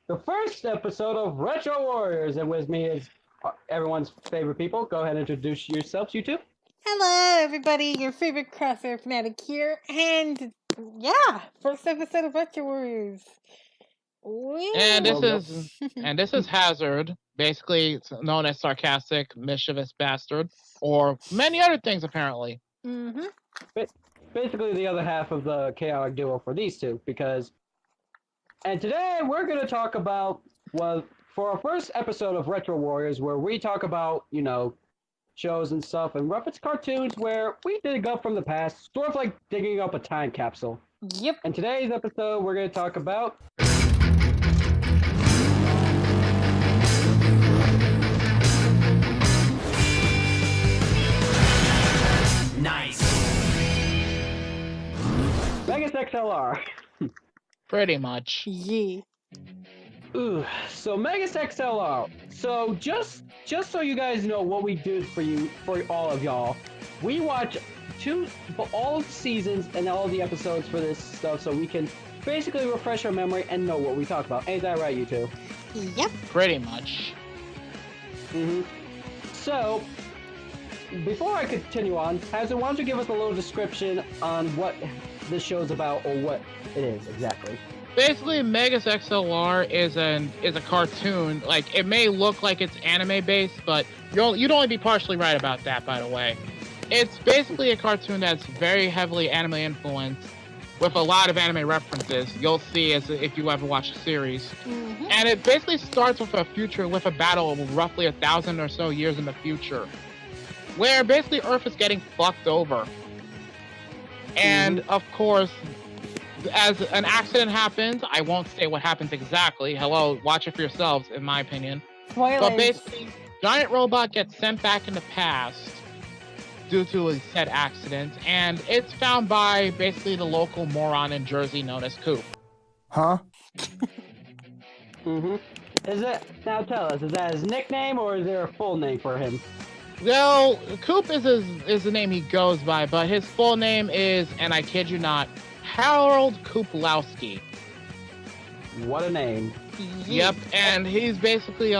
the first episode of Retro Warriors, and with me is everyone's favorite people. Go ahead and introduce yourselves, you two. Hello, everybody. Your favorite crossover fanatic here, and yeah, first episode of Retro Warriors. And this Well, is and this is Hazard, basically known as sarcastic, mischievous bastard, or many other things apparently. Mm-hmm. Basically, the other half of the chaotic duo for these two, and today we're going to talk about, well, for our first episode of Retro Warriors, where we talk about, shows and stuff, and reference cartoons where we dig up from the past, sort of like digging up a time capsule. Yep. In today's episode, we're going to talk about Nice. Megas XLR. Pretty much. Yeah. Ooh, so Megas XLR. So just so you guys know what we did for all of y'all, we watch all the seasons and all the episodes for this stuff, so we can basically refresh our memory and know what we talked about. Ain't that right, you two? Yep. Pretty much. So, before I continue on, Hazard, why don't you give us a little description on what this show's about, or what it is exactly? Basically, Megas XLR is a cartoon. Like, it may look like it's anime based, but you'd only be partially right about that, by the way. It's basically a cartoon that's very heavily anime influenced, with a lot of anime references. You'll see if you ever watch the series. Mm-hmm. And it basically starts with a battle of roughly 1,000 or so years in the future, where basically Earth is getting fucked over. And of course, as an accident happens, I won't say what happens exactly. Hello, watch it for yourselves, in my opinion. Spoilers. But basically, giant robot gets sent back in the past due to a said accident, and it's found by basically the local moron in Jersey known as Coop. Huh? Now tell us, is that his nickname, or is there a full name for him? Well, Coop is the name he goes by, but his full name is, and I kid you not, Harold Kuplowski. What a name. Yep, and he's basically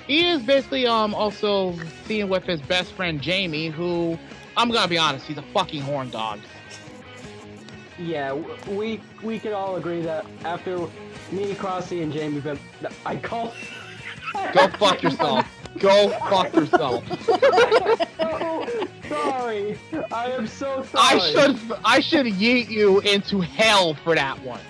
he is basically also seen with his best friend Jamie, who, I'm gonna be honest, he's a fucking horn dog. Yeah, we can all agree that after me, Crossy, and Jamie, I call. Go fuck yourself. Go fuck yourself. Oh, sorry. I am so sorry. I should yeet you into hell for that one.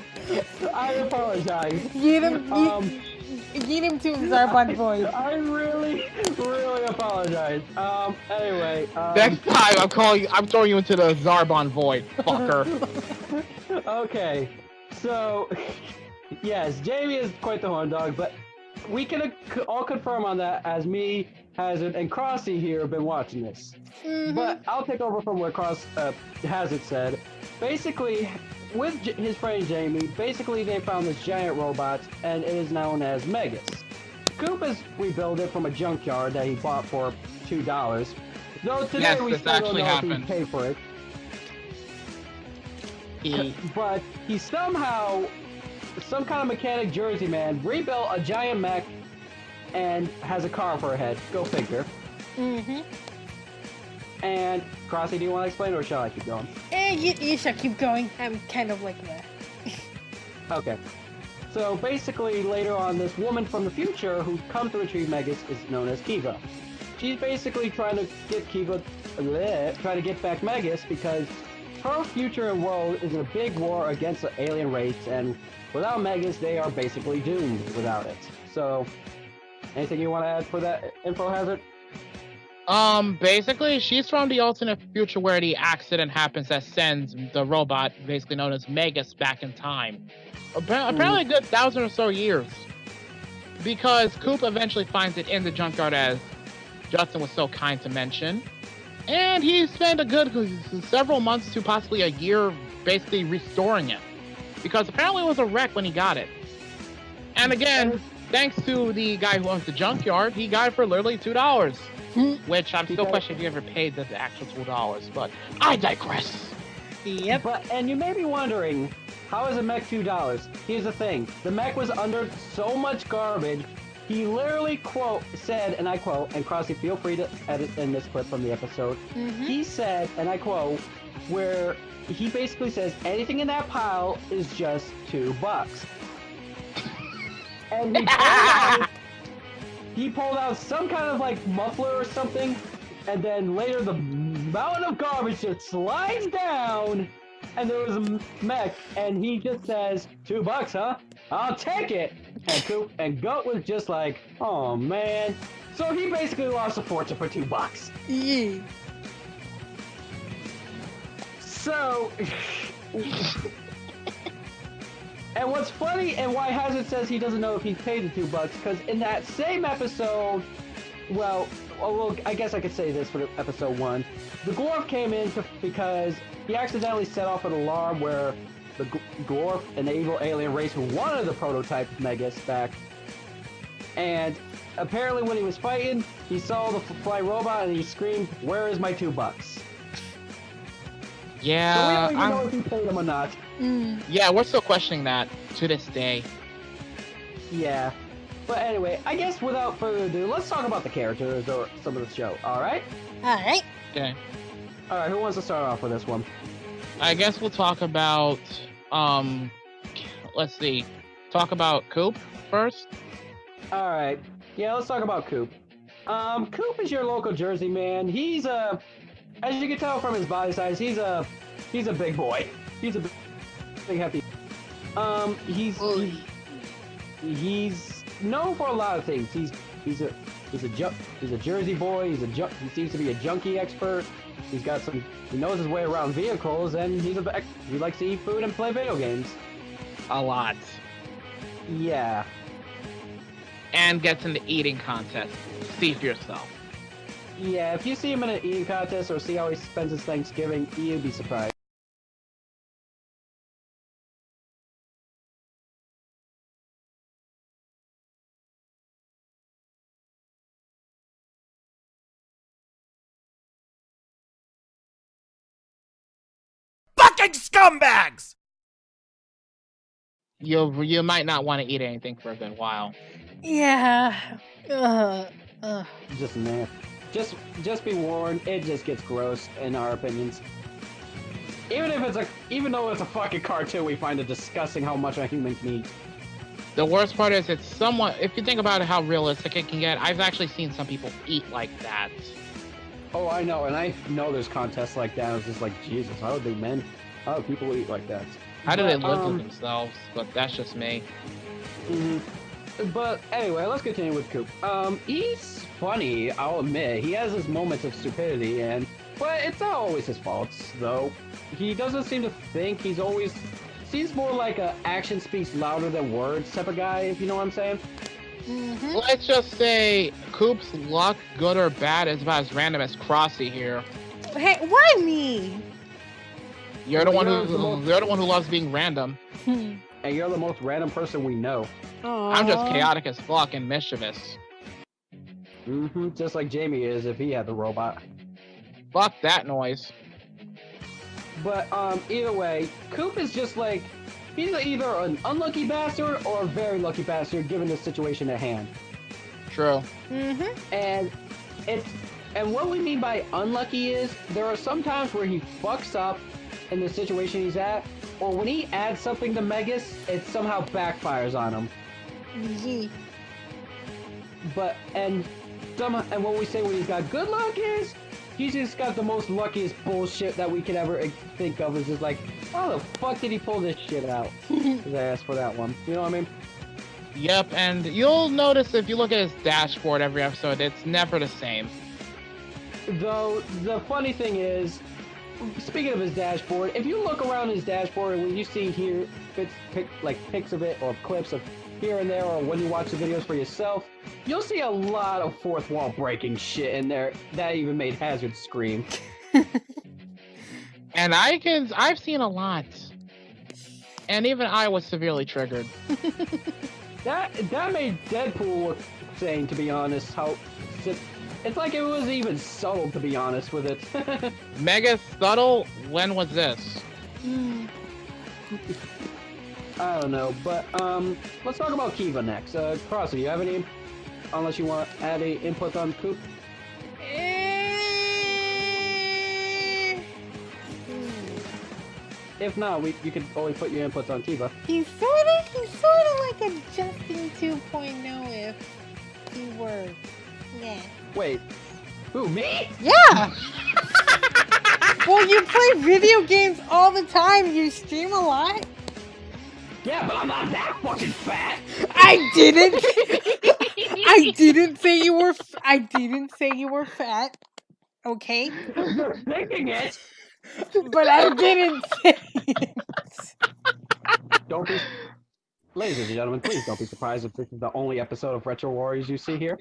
I apologize. Yeet him to his Zarbon voice. I really apologize. Anyway. Next time I'm throwing you into the Zarbon void, fucker. Okay. So, yes, Jamie is quite the horn dog, but we can all confirm on that, as me, Hazard, and Crossy here have been watching this. Mm-hmm. But I'll take over from what Hazard said. Basically, with his friend Jamie, basically they found this giant robot, and it is known as Megas. Coop has rebuilt it from a junkyard that he bought for $2. Though today Yes, we this still don't know actually if he paid for it. He But he somehow, some kind of mechanic Jersey man, rebuilt a giant mech and has a car for a head. Go figure. Mm-hmm. And Crossy, do you want to explain, or shall I keep going? You should keep going. I'm kind of like that. Okay. So basically, later on, this woman from the future who comes to retrieve Megas is known as Kiva. She's basically trying to get back Megas because her future and world is in a big war against the alien race, and without Megas, they are basically doomed without it. So, anything you want to add for that info, Hazard? Basically, she's from the alternate future where the accident happens that sends the robot, basically known as Megas, back in time. Apparently a good 1,000 or so years. Because Coop eventually finds it in the junkyard, as Justin was so kind to mention. And he spent a good several months to possibly a year basically restoring it. Because apparently it was a wreck when he got it. And again, thanks to the guy who owns the junkyard, he got it for literally $2. Which I'm still questioning if you ever paid the actual $2, but I digress. Yep. And you may be wondering, How is a mech $2? Here's the thing. The mech was under so much garbage, he literally said, and I quote, and Crossy, feel free to edit in this clip from the episode. He said, and I quote, where he basically says, anything in that pile is just $2. And he pulled out some kind of like muffler or something, and then later the mountain of garbage just slides down, and there was a mech, and he just says, $2, huh? I'll take it. And Coop and Goat was just like, oh man. So he basically lost a fortune for $2. Yeah. So, and what's funny, and why Hazard says he doesn't know if he's paid the $2, because in that same episode, well, I guess I could say this for episode 1. The Glorf came in because he accidentally set off an alarm where the Glorf, an evil alien race who wanted the prototype Megas back, and apparently when he was fighting, he saw the fly robot and he screamed, "Where is my $2?" Yeah, so we don't even know if he paid him or not. Yeah, we're still questioning that to this day. Yeah. But anyway, I guess without further ado, let's talk about the characters or some of the show, alright? Alright. Okay. Alright, who wants to start off with this one? I guess we'll talk about, let's see. Talk about Coop first? Alright. Yeah, let's talk about Coop. Coop is your local Jersey man. He's as you can tell from his body size, he's a big boy. He's a big hefty. He's known for a lot of things. He's a Jersey boy. He seems to be a junkie expert. He knows his way around vehicles, and he likes to eat food and play video games. A lot. Yeah. And gets into eating contests. See for yourself. Yeah, if you see him in an eating contest or see how he spends his Thanksgiving, you'd be surprised. Fucking scumbags! You might not want to eat anything for a good while. Yeah. Just nah. Just be warned, it just gets gross in our opinions. Even though it's a fucking cartoon, we find it disgusting how much a human can eat. The worst part is it's somewhat, if you think about how realistic it can get, I've actually seen some people eat like that. Oh, I know, and I know there's contests like that. It's just like, Jesus, how do people eat like that? How do they live with themselves? But that's just me. But anyway, let's continue with Coop. He's funny, I'll admit. He has his moments of stupidity, but it's not always his faults, though. He doesn't seem to think. Seems more like a action speaks louder than words type of guy, if you know what I'm saying. Let's just say Coop's luck, good or bad, is about as random as Crossy here. Hey, why me? You're the one who loves being random. And you're the most random person we know. Aww. I'm just chaotic as fuck and mischievous. Just like Jamie is if he had the robot. Fuck that noise. But either way, Coop is just like, he's either an unlucky bastard or a very lucky bastard given the situation at hand. True. And what we mean by unlucky is there are some times where he fucks up in the situation he's at, or when he adds something to Megas, it somehow backfires on him. And what we say when he's got good luck is he's just got the most luckiest bullshit that we could ever think of. Is just like, how the fuck did he pull this shit out? His ass for that one. You know what I mean? Yep, and you'll notice if you look at his dashboard every episode, it's never the same. Though, the funny thing is, speaking of his dashboard, if you look around his dashboard and when you see here, pics of it or clips of here and there, or when you watch the videos for yourself, you'll see a lot of fourth wall breaking shit in there that even made Hazard scream. And I've seen a lot. And even I was severely triggered. That made Deadpool look insane, to be honest. It's like it was even subtle, to be honest with it. Mega subtle? When was this? I don't know, but let's talk about Kiva next. Crossy, do you have any? Unless you want to add any input on Coop. If not, you could always put your inputs on Kiva. He's sort of like a Justin 2.0 if he were, yeah. Wait, who, me? Yeah! Well, you play video games all the time. You stream a lot. Yeah, but I'm not that fucking fat. I didn't. I didn't say you were. I didn't say you were fat. Okay. You're thinking it. But I didn't say it. Don't be, ladies and gentlemen, please don't be surprised if this is the only episode of Retro Warriors you see here.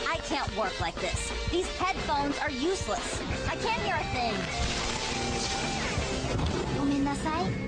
I can't work like this. These headphones are useless. I can't hear a thing. ごめんなさい。